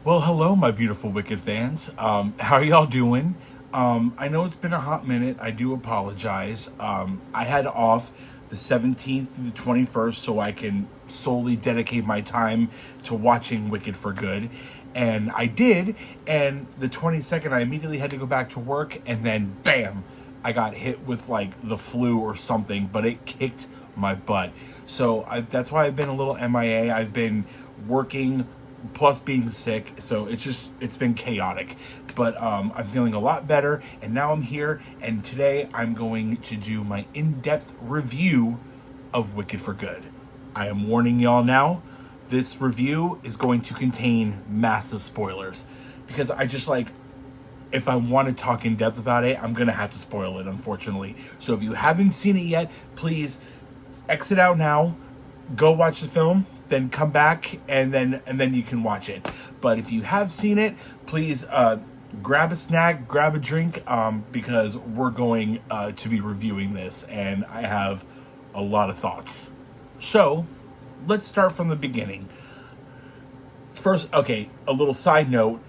Well, hello, my beautiful Wicked fans. How are y'all doing? I know it's been a hot minute. I do apologize. I had off the 17th through the 21st so I can solely dedicate my time to watching Wicked for good. And I did. And the 22nd, I immediately had to go back to work. And then, bam, I got hit with like the flu or something. But it kicked my butt. So that's why I've been a little MIA. I've been working plus being sick, so it's been chaotic, but I'm feeling a lot better, and now I'm here, and today I'm going to do my in-depth review of Wicked for Good. I am warning y'all now, this review is going to contain massive spoilers, because if I want to talk in depth about it, I'm gonna have to spoil it, unfortunately. So if you haven't seen it yet, please exit out now, go watch the film, then come back, and then you can watch it. But if you have seen it, please grab a snack, grab a drink, because we're going to be reviewing this, and I have a lot of thoughts. So let's start from the beginning. First, okay, a little side note.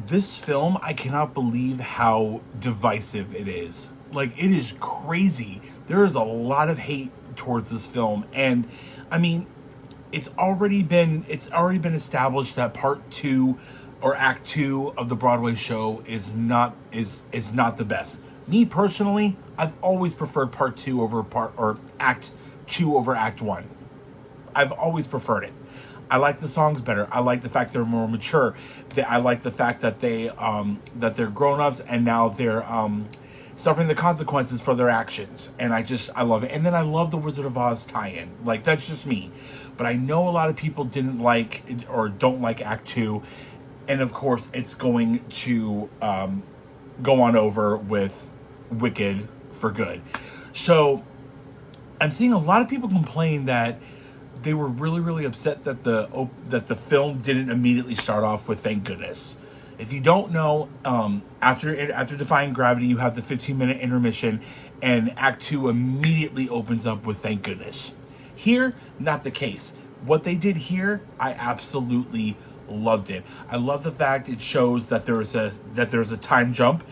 This film, I cannot believe how divisive it is. Like, it is crazy. There is a lot of hate towards this film, and I mean, it's already been established that part 2 or act 2 of the Broadway show is not the best. Me personally, I've always preferred part 2 or act 2 over act 1. I've always preferred it. I like the songs better. I like the fact they're more mature. I like the fact that they're grown-ups and now they're suffering the consequences for their actions. And I love it. And then I love the Wizard of Oz tie-in. Like, that's just me. But I know a lot of people didn't like or don't like Act 2. And of course, it's going to go on over with Wicked for Good. So I'm seeing a lot of people complain that they were really, really upset that the film didn't immediately start off with Thank Goodness. If you don't know, after Defying Gravity, you have the 15-minute intermission, and Act 2 immediately opens up with Thank Goodness. Here, not the case. What they did here, I absolutely loved it. I love the fact it shows that there's a time jump.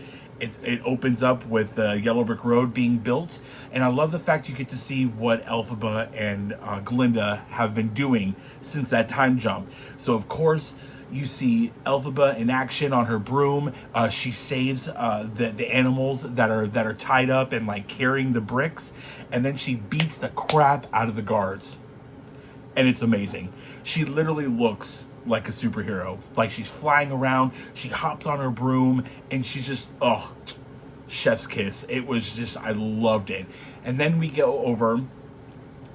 It opens up with Yellow Brick Road being built, and I love the fact you get to see what Elphaba and Glinda have been doing since that time jump. So of course, you see Elphaba in action on her broom. She saves the animals that are tied up and like carrying the bricks, and then she beats the crap out of the guards. And it's amazing. She literally looks like a superhero. Like, she's flying around, she hops on her broom, and she's just, chef's kiss. It was just, I loved it. And then we go over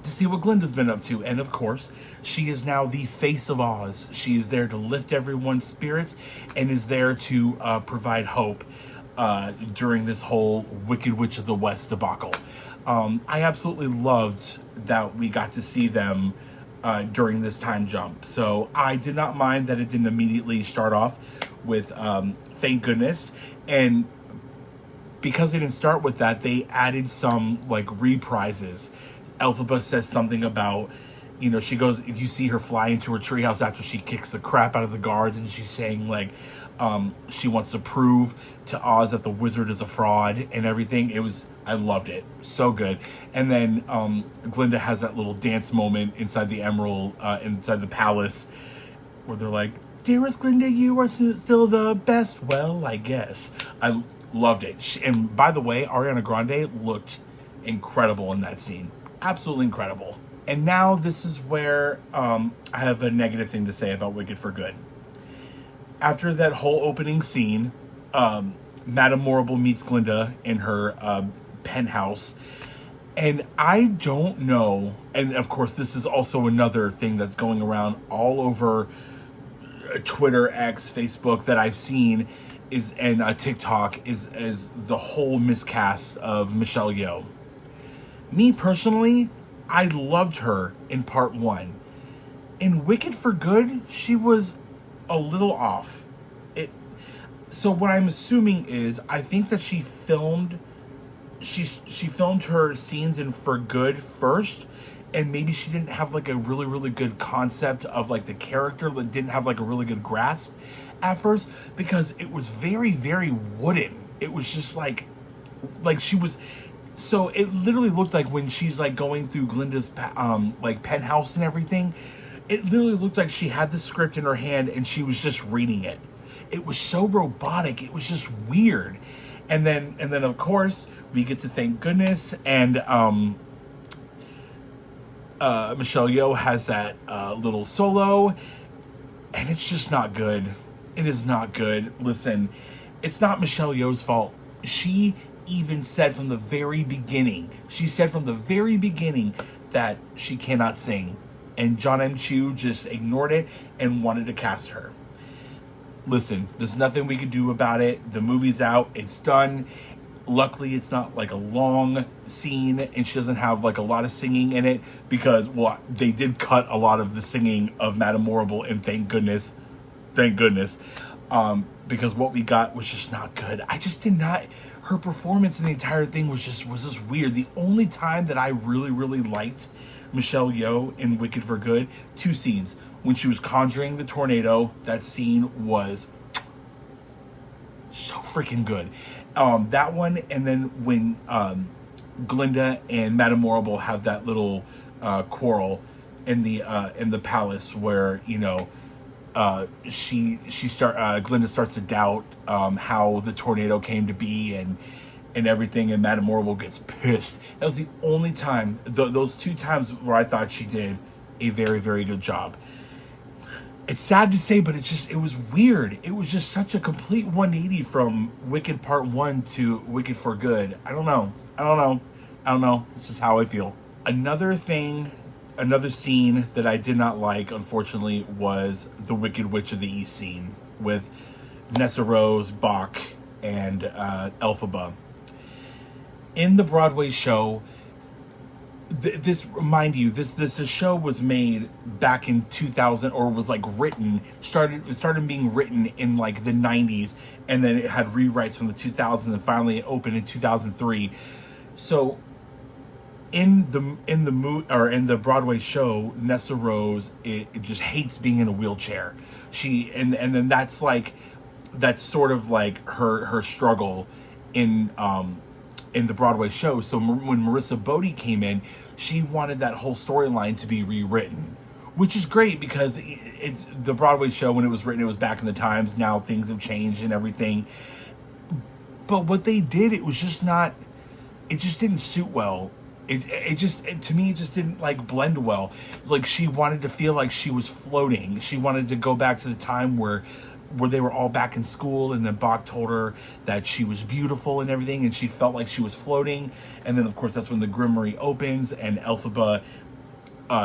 to see what Glinda's been up to. And of course, she is now the face of Oz. She is there to lift everyone's spirits and is there to provide hope during this whole Wicked Witch of the West debacle. I absolutely loved that we got to see them during this time jump. So I did not mind that it didn't immediately start off with Thank Goodness. And because they didn't start with that, they added some like reprises. Elphaba says something about, she goes, if you see her fly into her treehouse after she kicks the crap out of the guards, and she's saying like she wants to prove to Oz that the wizard is a fraud and everything. I loved it. So good. And then Glinda has that little dance moment inside the Emerald, inside the palace, where they're like, "Dearest Glinda, you are still the best." Well, I guess. I loved it. And by the way, Ariana Grande looked incredible in that scene. Absolutely incredible. And now this is where I have a negative thing to say about Wicked for Good. After that whole opening scene, Madame Morrible meets Glinda in her penthouse. And I don't know, and of course this is also another thing that's going around all over Twitter, X, Facebook that I've seen, and TikTok, is the whole miscast of Michelle Yeoh. Me personally, I loved her in part 1. In Wicked for Good, she was a little off. So what I'm assuming is, I think that she filmed her scenes in For Good first, and maybe she didn't have like a really, really good concept of like the character, that didn't have like a really good grasp at first, because it was very, very wooden. It was just like she was, so it literally looked like when she's like going through Glinda's like penthouse and everything, it literally looked like she had the script in her hand and she was just reading it. It was so robotic. It was just weird. And then of course we get to Thank Goodness, and Michelle Yeoh has that little solo, and it's just not good. It is not good. Listen, it's not Michelle Yeoh's fault. She even said from the very beginning, that she cannot sing. And John M. Chu just ignored it and wanted to cast her. Listen, there's nothing we can do about it. The movie's out. It's done. Luckily, it's not like a long scene, and she doesn't have like a lot of singing in it, because they did cut a lot of the singing of Madame Morrible, and thank goodness, because what we got was just not good. I just did not. Her performance in the entire thing was just weird. The only time that I really, really liked Michelle Yeoh in Wicked for Good, 2 scenes. When she was conjuring the tornado, that scene was so freaking good. That one, and then when Glinda and Madame Morrible have that little quarrel in the palace, where Glinda starts to doubt how the tornado came to be and everything, and Madame Morrible gets pissed. That was the only time, those 2 times, where I thought she did a very, very good job. It's sad to say, but it was weird. It was just such a complete 180 from Wicked Part 1 to Wicked for Good. I don't know. It's just how I feel. Another scene that I did not like, unfortunately, was the Wicked Witch of the East scene with Nessa Rose, Bach, and Elphaba. In the Broadway show, this show was made back in 2000, or was like started being written in like the 90s, and then it had rewrites from the 2000s, and finally it opened in 2003. So in the Broadway show, Nessa Rose it just hates being in a wheelchair. And then that's sort of like her struggle in the Broadway show. So when Marissa Bodie came in, she wanted that whole storyline to be rewritten, which is great, because it's the Broadway show, when it was written, it was back in the times. Now things have changed and everything. But what they did, it just didn't suit well. To me, it just didn't like blend well. Like, she wanted to feel like she was floating. She wanted to go back to the time where they were all back in school, and then Bach told her that she was beautiful and everything, and she felt like she was floating. And then, of course, that's when the Grimoire opens, and Elphaba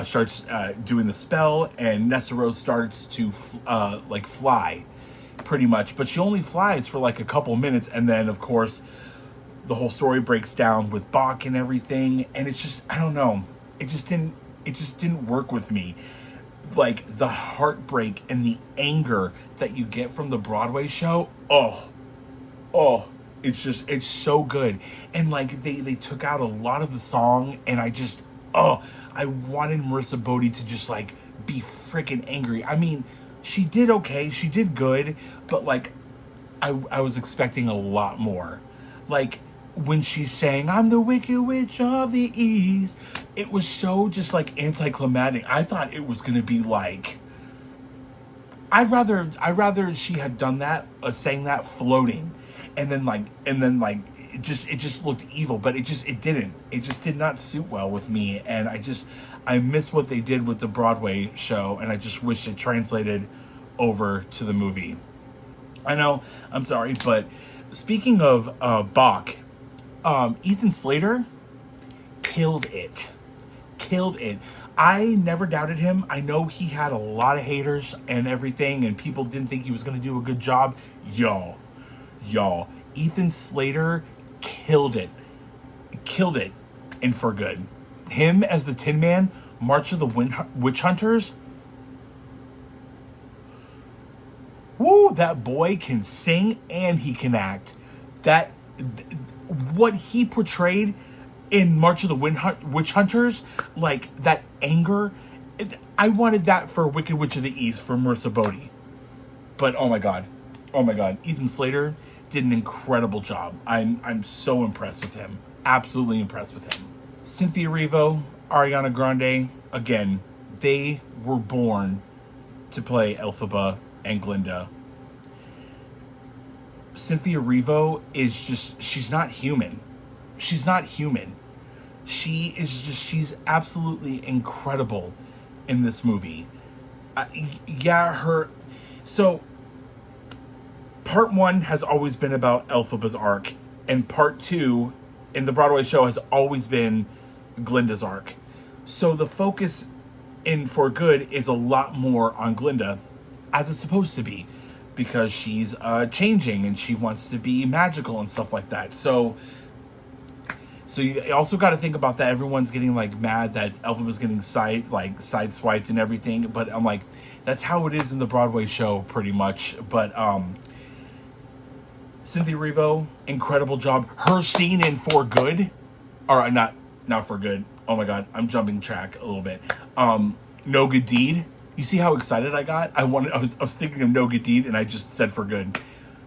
starts doing the spell, and Nessa Rose starts to fly, pretty much. But she only flies for like a couple minutes, and then, of course, the whole story breaks down with Bach and everything, and it's just, I don't know, it just didn't work with me. Like, the heartbreak and the anger that you get from the Broadway show, it's so good. And like, they took out a lot of the song, and I wanted Marissa Bodie to just like be freaking angry. I mean, she did okay, she did good, but like, I was expecting a lot more. Like, when she's saying, "I'm the Wicked Witch of the East," it was so just like anticlimactic. I thought it was gonna be like, I'd rather she had done that, saying that floating, and then it just looked evil, but it did not suit well with me, and I miss what they did with the Broadway show, and I just wish it translated over to the movie. I know, I'm sorry, but speaking of Bach, Ethan Slater killed it. I never doubted him. I know he had a lot of haters and everything, and people didn't think he was going to do a good job. Y'all, Ethan Slater killed it, and for good. Him as the Tin Man, March of the Witch Hunters. Woo, that boy can sing and he can act. What he portrayed in March of the Witch Hunters, like that anger. I wanted that for Wicked Witch of the East for Marissa Bodie. But oh my god, Ethan Slater did an incredible job. I'm so impressed with him. Absolutely impressed with him. Cynthia Erivo, Ariana Grande, again, they were born to play Elphaba and Glinda. Cynthia Erivo is just, she's not human. She's not human. She's absolutely incredible in this movie. So part 1 has always been about Elphaba's arc, and part 2 in the Broadway show has always been Glinda's arc. So the focus in For Good is a lot more on Glinda, as it's supposed to be, because she's changing and she wants to be magical and stuff like that. So you also got to think about that. Everyone's getting like mad that Elphaba's getting sideswiped and everything, but I'm like, that's how it is in the Broadway show pretty much. But Cynthia Erivo, incredible job. Her scene in For Good, or not For Good. Oh my god, I'm jumping track a little bit. No Good Deed. You see how excited I got? I was thinking of No Good Deed, and I just said For Good.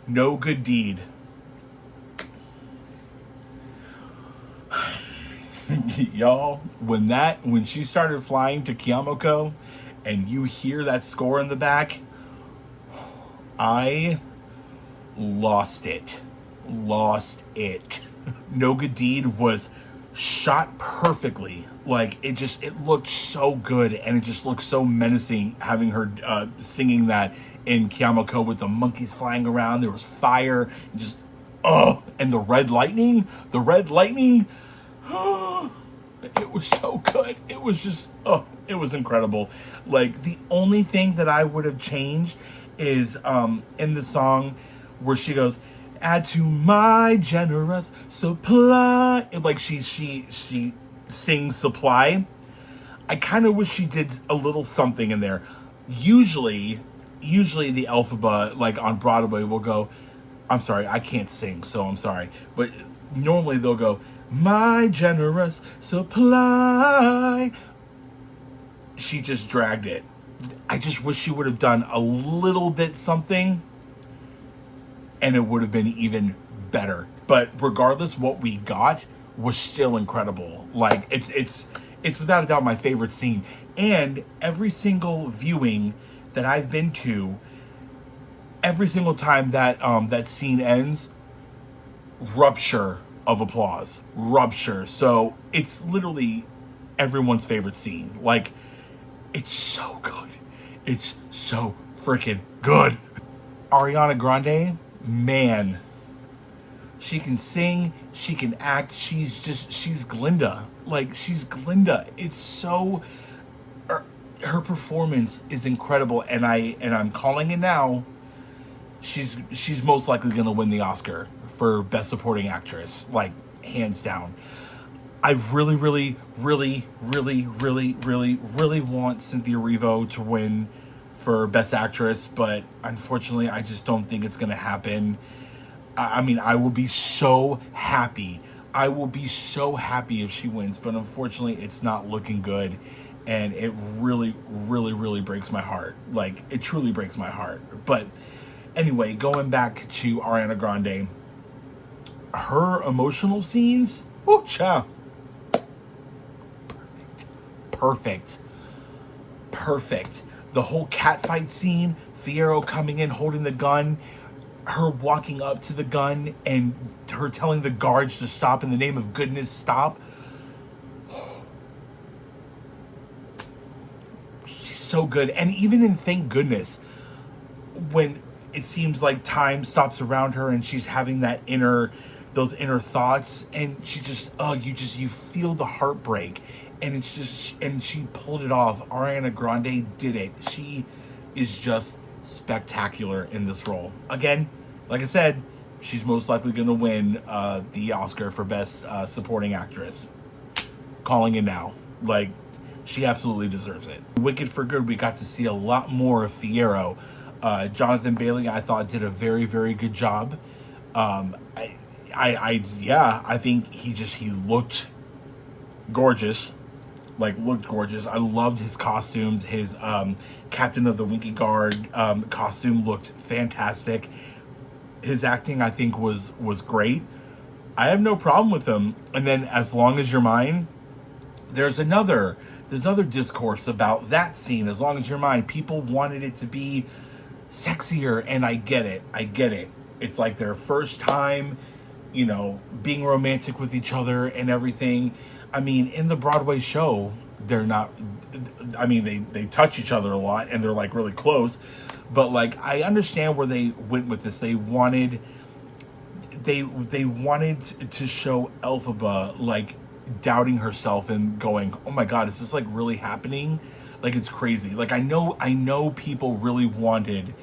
No Good Deed. Y'all, when she started flying to Kyamako and you hear that score in the back, I lost it. No Good Deed was shot perfectly. Like, it looked so good, and it just looked so menacing having her singing that in Kyamako with the monkeys flying around. There was fire, and just, and the red lightning, it was so good. It was just, it was incredible. Like, the only thing that I would have changed is in the song where she goes, add to my generous supply. Like, she sings supply. I kind of wish she did a little something in there. Usually the Elphaba, like on Broadway, will go, I'm sorry, I can't sing, so I'm sorry. But normally they'll go, my generous supply. She just dragged it. I just wish she would have done a little bit something, and it would have been even better. But regardless, what we got was still incredible. Like, it's without a doubt my favorite scene. And every single viewing that I've been to, every single time that that scene ends, rupture of applause. So it's literally everyone's favorite scene. Like, it's so good. It's so freaking good. Ariana Grande, man, she can sing, she can act, she's Glinda. Like, she's Glinda. It's so, her performance is incredible, and I'm calling it now. She's most likely gonna win the Oscar for Best Supporting Actress, like, hands down. I really want Cynthia Erivo to win for Best Actress, but unfortunately, I just don't think it's gonna happen. I mean, I will be so happy. If she wins, but unfortunately, it's not looking good, and it really breaks my heart. Like, it truly breaks my heart. But anyway, going back to Ariana Grande, her emotional scenes, oh, child, perfect. The whole catfight scene, Fiyero coming in holding the gun, her walking up to the gun and her telling the guards to stop, in the name of goodness, stop. She's so good. And even in Thank Goodness, when it seems like time stops around her and she's having those inner thoughts, and she just, you feel the heartbreak, and she pulled it off. Ariana Grande did it. She is just spectacular in this role. Again, like I said, she's most likely going to win the Oscar for Best Supporting Actress. Calling it now. Like, she absolutely deserves it. Wicked for Good, we got to see a lot more of Fiyero. Jonathan Bailey, I thought, did a very good job. I think he looked gorgeous. Like, looked gorgeous. I loved his costumes. His Captain of the Winky Guard costume looked fantastic. His acting, I think, was great. I have no problem with him. And then As Long As You're Mine, there's another discourse about that scene. As Long As You're Mine, people wanted it to be sexier, and I get it. It's like their first time, you know, being romantic with each other and everything. I mean, in the Broadway show, they're not, I mean, they touch each other a lot and they're like really close, but like, I understand where they went with this. They wanted to show Elphaba like doubting herself and going, oh my God, is this like really happening? Like, it's crazy. Like, I know people really wanted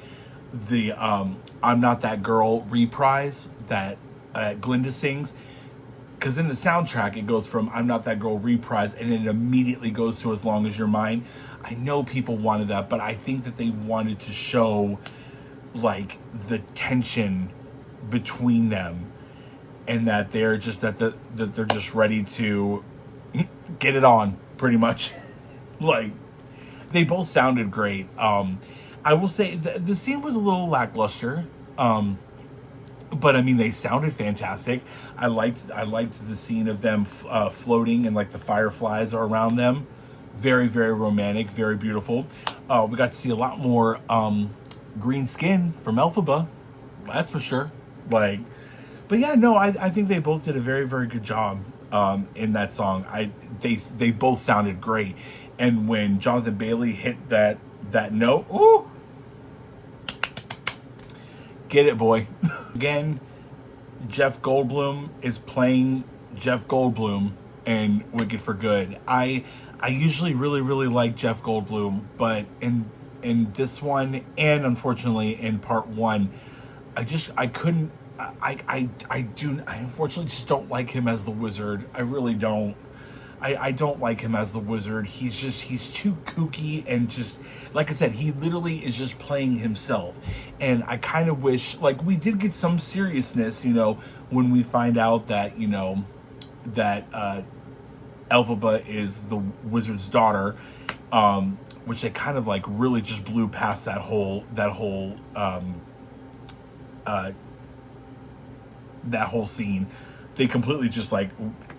the I'm Not That Girl reprise that Glinda sings, because in the soundtrack it goes from I'm Not That Girl reprise and it immediately goes to As Long As You're Mine. I know people wanted that, but I think that they wanted to show like the tension between them, and that they're just that they're just ready to get it on, pretty much. Like, they both sounded great. I will say the scene was a little lackluster, but I mean, they sounded fantastic. I liked the scene of them floating and like the fireflies are around them. Very, very romantic, very beautiful. We got to see a lot more green skin from Elphaba, that's for sure. Like, but yeah, no, I think they both did a very, very good job in that song. They both sounded great. And when Jonathan Bailey hit that note, ooh, get it, boy. Again, Jeff Goldblum is playing Jeff Goldblum in Wicked for Good. I usually really, really like Jeff Goldblum, but in this one, and unfortunately in part one, I unfortunately just don't like him as the wizard. I really don't. I don't like him as the wizard. He's too kooky, and just, like I said, he literally is just playing himself. And I kind of wish, like, we did get some seriousness, you know, when we find out that, you know, that Elphaba is the wizard's daughter, which they kind of like really just blew past that whole scene. They completely just like,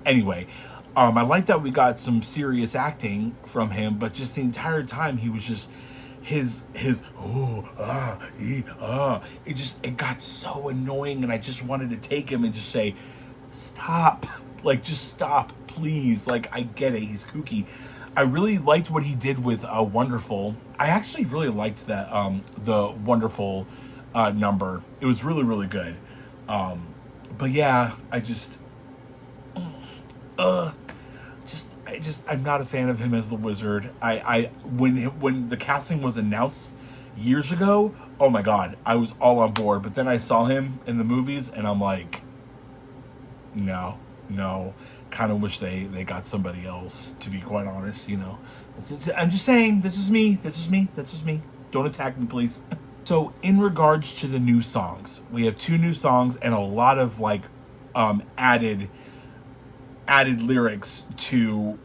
anyway. I like that we got some serious acting from him, but just the entire time he was just it got so annoying, and I just wanted to take him and just say, stop, like, just stop, please. Like, I get it, he's kooky. I really liked what he did with Wonderful. I actually really liked that the Wonderful number. It was really, really good. But yeah, I'm not a fan of him as the wizard. When the casting was announced years ago, oh my God, I was all on board. But then I saw him in the movies, and I'm like, no. Kind of wish they got somebody else, to be quite honest. You know, I'm just saying, this is me. Don't attack me, please. So in regards to the new songs, we have 2 new songs and a lot of like added lyrics to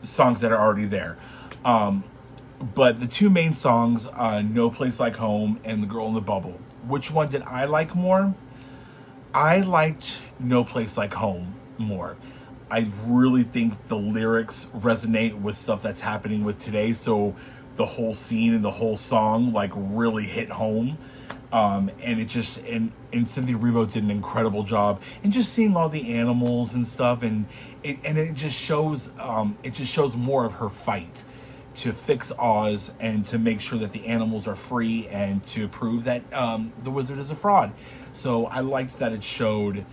songs that are already there. But the 2 main songs, No Place Like Home and The Girl in the Bubble. Which one did I like more? I liked No Place Like Home more. I really think the lyrics resonate with stuff that's happening with today. So the whole scene and the whole song like really hit home. And it just, and Cynthia Erivo did an incredible job. And just seeing all the animals and stuff, and it just shows more of her fight to fix Oz and to make sure that the animals are free, and to prove that the wizard is a fraud. So I liked that it showed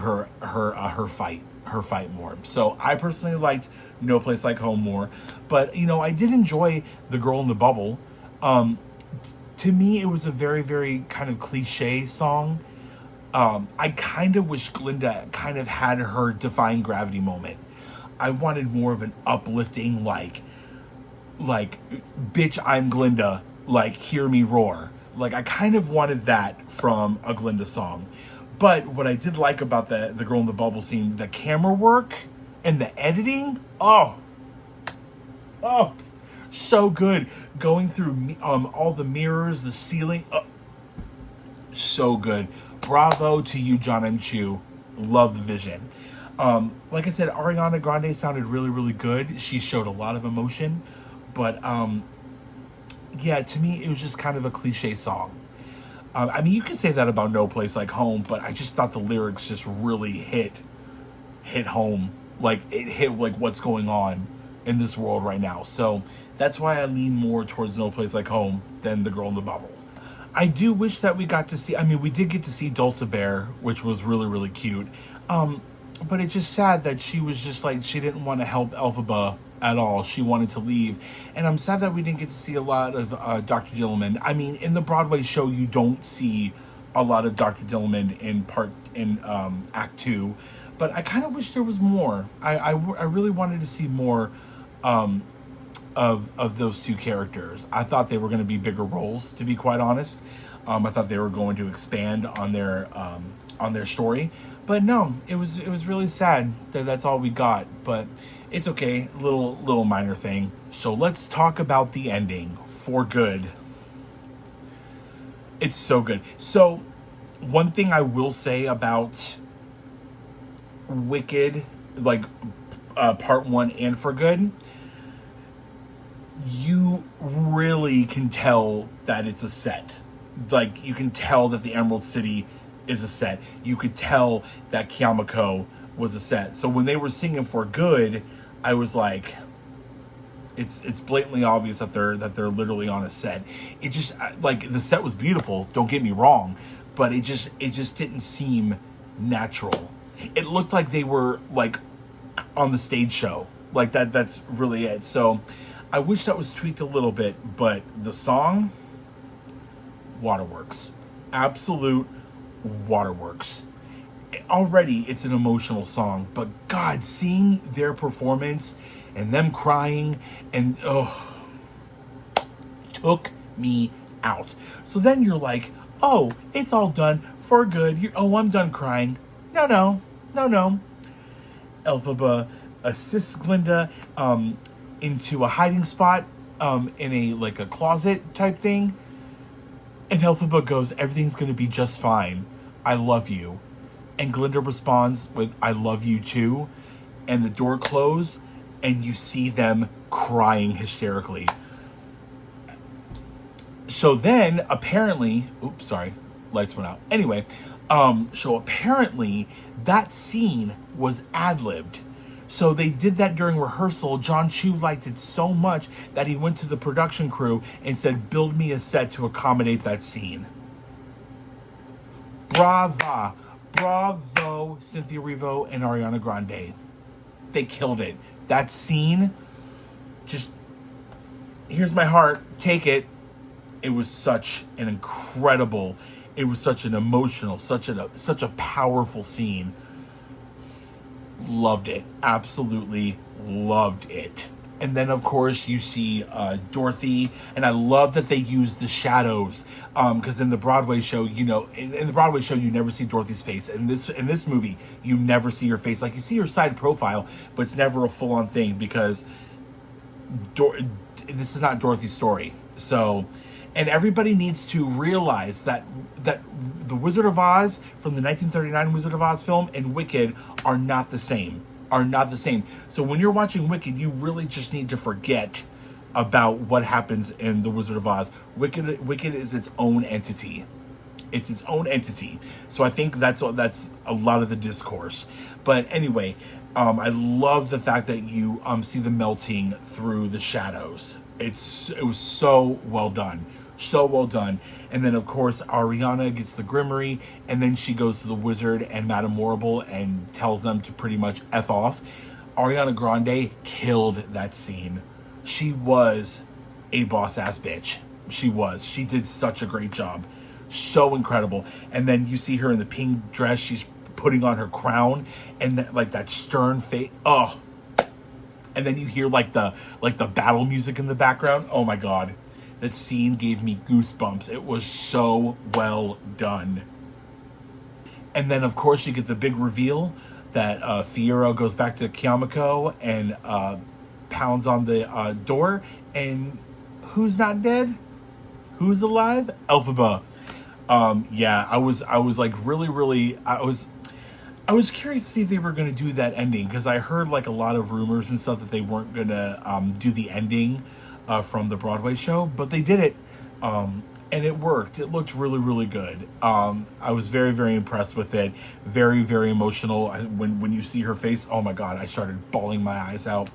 her fight more. So I personally liked No Place Like Home more. But, you know, I did enjoy The Girl in the Bubble. To me, it was a very, very kind of cliche song. I kind of wish Glinda kind of had her Defying Gravity moment. I wanted more of an uplifting, like, bitch, I'm Glinda, like, hear me roar. Like, I kind of wanted that from a Glinda song. But what I did like about the girl in the bubble scene, the camera work and the editing, oh, so good. Going through all the mirrors, the ceiling, so good. Bravo to you, John M. Chu. Love the vision. Like I said, Ariana Grande sounded really, really good. She showed a lot of emotion, but yeah, to me, it was just kind of a cliche song. I mean, you can say that about No Place Like Home, but I just thought the lyrics just really hit home. Like, it hit like what's going on in this world right now. So that's why I lean more towards No Place Like Home than The Girl in the Bubble. I do wish that we got to see, I mean, we did get to see Dulcibert, which was really, really cute. But it's just sad that she was just like, she didn't want to help Elphaba at all. She wanted to leave. And I'm sad that we didn't get to see a lot of Dr. Dillman. I mean, in the Broadway show, you don't see a lot of Dr. Dillman in Act 2. But I kind of wish there was more. I really wanted to see more of those two characters. I thought they were going to be bigger roles, to be quite honest. I thought they were going to expand on their story. But no, it was really sad that that's all we got. But it's okay, little minor thing. So let's talk about the ending. For good. It's so good. So one thing I will say about Wicked, like part 1 and For Good, you really can tell that it's a set. Like, you can tell that the Emerald City is a set. You could tell that Kyamako was a set. So when they were singing For Good, I was like, it's blatantly obvious that they're literally on a set. It just, like, the set was beautiful, don't get me wrong, but it just didn't seem natural. It looked like they were like on the stage show. Like that's really it. So I wish that was tweaked a little bit, but the song, waterworks. Absolute waterworks. Already it's an emotional song, but God, seeing their performance and them crying and took me out. So then you're like, oh, it's all done for good. I'm done crying. No. Elphaba assists Glinda into a hiding spot in a closet type thing. And Elphaba goes, everything's going to be just fine. I love you. And Glinda responds with, I love you too. And the door closes and you see them crying hysterically. So then apparently, oops, sorry, lights went out. Anyway, so apparently that scene was ad-libbed. So they did that during rehearsal. John Chu liked it so much that he went to the production crew and said, build me a set to accommodate that scene. Bravo, Cynthia Erivo and Ariana Grande. They killed it. That scene, just, here's my heart, take it. It was such an incredible, it was such an emotional, such a powerful scene. Loved it. Absolutely loved it. And then, of course, you see Dorothy. And I love that they use the shadows. Because in the Broadway show, in the Broadway show, you never see Dorothy's face. In this movie, you never see her face. Like, you see her side profile, but it's never a full-on thing because this is not Dorothy's story. So, and everybody needs to realize that the Wizard of Oz from the 1939 Wizard of Oz film and Wicked are not the same. So when you're watching Wicked, you really just need to forget about what happens in the Wizard of Oz. Wicked is its own entity. It's its own entity. So I think that's a lot of the discourse. But anyway, I love the fact that you see the melting through the shadows. It was so well done. So well done. And then, of course, Ariana gets the Grimory, and then she goes to the Wizard and Madame Morrible and tells them to pretty much F off. Ariana Grande killed that scene. She was a boss-ass bitch. She was. She did such a great job. So incredible. And then you see her in the pink dress. She's putting on her crown, and that stern face. Oh. And then you hear the battle music in the background. Oh my God. That scene gave me goosebumps. It was so well done. And then, of course, you get the big reveal that Fiyero goes back to Kyamako and pounds on the door. And who's not dead? Who's alive? Elphaba. Yeah, I was like really, I was curious to see if they were going to do that ending, because I heard like a lot of rumors and stuff that they weren't going to do the ending from the Broadway show, but they did it. And it worked. It looked really good. I was very impressed with it. Very emotional. When you see her face, oh my God, I started bawling my eyes out.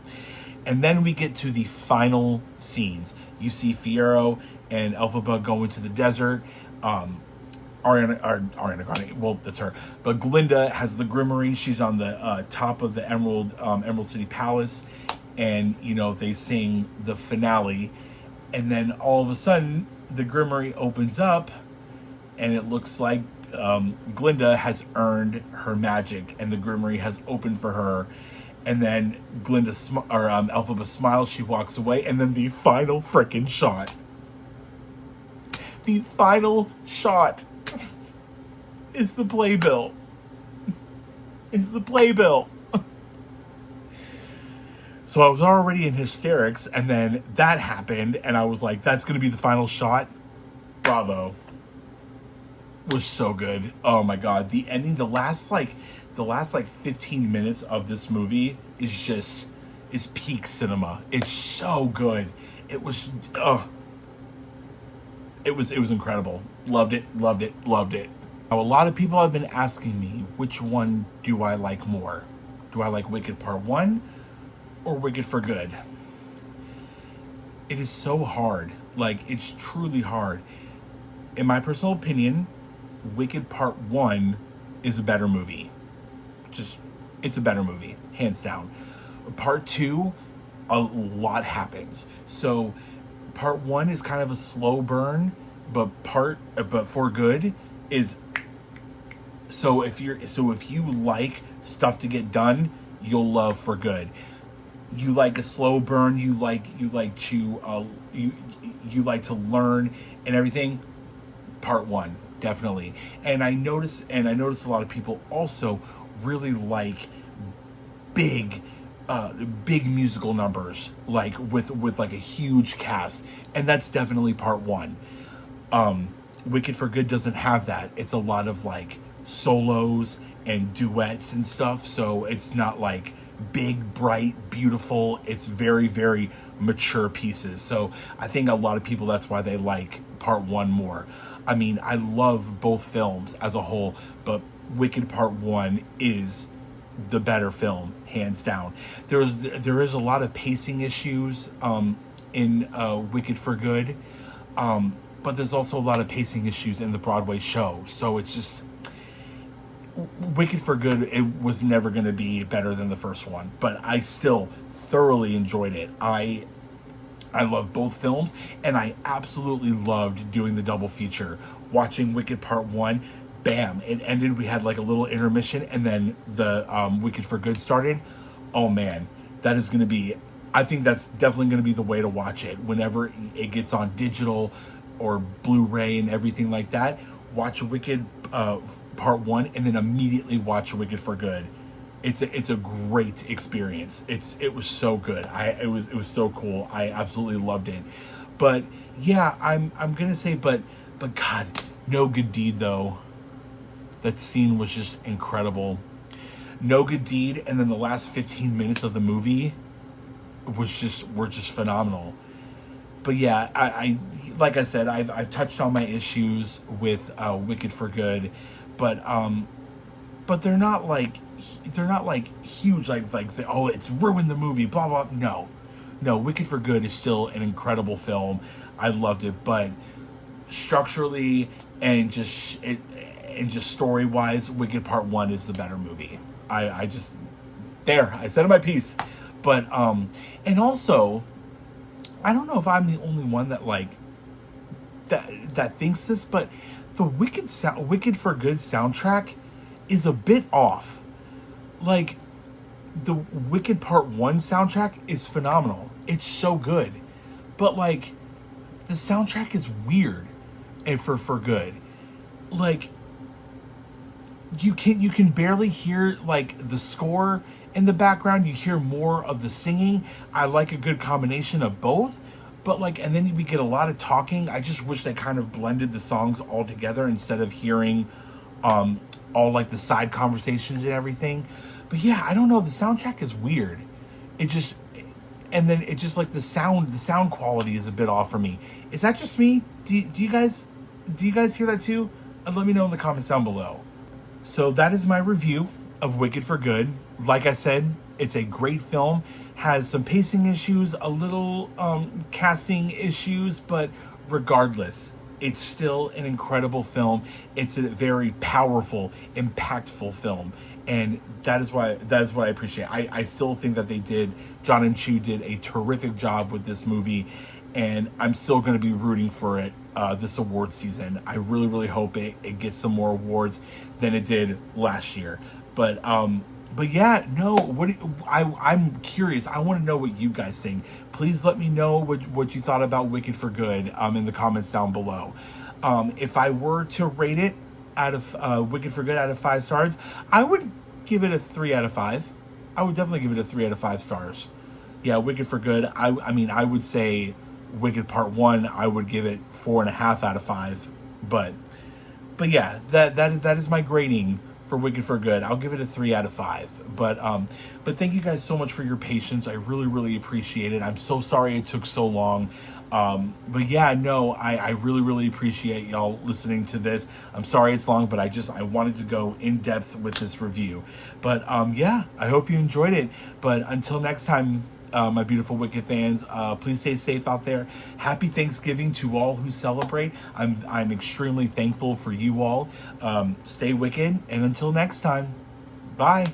And then we get to the final scenes. You see Fiyero and Elphaba go into the desert. Ariana Grande, well, that's her. But Glinda has the Grimoire. She's on the top of the Emerald City Palace. And, you know, they sing the finale. And then all of a sudden, the Grimoire opens up. And it looks like Glinda has earned her magic. And the Grimoire has opened for her. And then Elphaba smiles. She walks away. And then the final freaking shot. The final shot. It's the playbill. It's the playbill. So I was already in hysterics, and then that happened, and I was like, that's going to be the final shot. Bravo. Was so good. Oh my God. The ending, the last 15 minutes of this movie is peak cinema. It's so good. It was incredible. Loved it. Now, a lot of people have been asking me, which one do I like more? Do I like Wicked Part 1 or Wicked for Good? It is so hard. Like, it's truly hard. In my personal opinion, Wicked Part 1 is a better movie. It's a better movie, hands down. Part 2, a lot happens. So, Part 1 is kind of a slow burn, but For Good is... So if you like stuff to get done, you'll love For Good. You like a slow burn, you like to learn and everything. Part 1, definitely. And I notice a lot of people also really like big musical numbers, like with like a huge cast, and that's definitely Part 1. Wicked for Good doesn't have that. It's a lot of like solos and duets and stuff, so it's not like big, bright, beautiful. It's very mature pieces. So I think a lot of people, that's why they like Part 1 more. I mean, I love both films as a whole, but Wicked Part 1 is the better film, hands down. There is a lot of pacing issues in Wicked for Good, but there's also a lot of pacing issues in the Broadway show. So it's just... Wicked for Good, it was never going to be better than the first one, but I still thoroughly enjoyed it. I love both films, and I absolutely loved doing the double feature. Watching Wicked Part 1, bam, it ended, we had like a little intermission, and then the Wicked for Good started. Oh man, that is going to be... I think that's definitely going to be the way to watch it. Whenever it gets on digital or Blu-ray and everything like that, watch Wicked Part 1 and then immediately watch Wicked for Good. It's a great experience. It was so good. It was so cool. I absolutely loved it. But yeah, I'm gonna say, but God, No Good Deed though. That scene was just incredible. No Good Deed, and then the last 15 minutes of the movie were just phenomenal. But yeah, I like I said, I've touched on my issues with Wicked for Good, but they're not like huge, oh, it's ruined the movie, blah blah. No, Wicked for Good is still an incredible film. I loved it, but structurally and just story wise, Wicked Part 1 is the better movie. I said my piece. But and also, I don't know if I'm the only one that that thinks this, but the Wicked for Good soundtrack is a bit off. Like, the Wicked Part 1 soundtrack is phenomenal. It's so good. But like, the soundtrack is weird and for Good. Like, you can barely hear like the score in the background. You hear more of the singing. I like a good combination of both. But like, and then we get a lot of talking. I just wish they kind of blended the songs all together instead of hearing all like the side conversations and everything. But yeah, I don't know. The soundtrack is weird. It just, and then it just like the sound quality is a bit off for me. Is that just me? Do you guys hear that too? Let me know in the comments down below. So that is my review of Wicked for Good. Like I said, it's a great film. Has some pacing issues, a little casting issues, but regardless, it's still an incredible film. It's a very powerful, impactful film, and that is what I appreciate. I still think that John and Chu did a terrific job with this movie, and I'm still going to be rooting for it this award season. I really, really hope it gets some more awards than it did last year. But yeah, no. I'm curious. I want to know what you guys think. Please let me know what you thought about Wicked for Good in the comments down below. If I were to rate it out of Wicked for Good out of 5 stars, I would give it a 3 out of 5. I would definitely give it a 3 out of 5 stars. Yeah, Wicked for Good. I mean, I would say Wicked Part 1. I would give it 4.5 out of 5. But yeah, that is my grading for Wicked for Good. I'll give it a 3 out of 5. But thank you guys so much for your patience. I really, really appreciate it. I'm so sorry it took so long. But yeah, no, I really, really appreciate y'all listening to this. I'm sorry it's long, but I wanted to go in depth with this review. But yeah, I hope you enjoyed it. But until next time, my beautiful Wicked fans, please stay safe out there. Happy Thanksgiving to all who celebrate. I'm extremely thankful for you all. Stay wicked, and until next time, bye.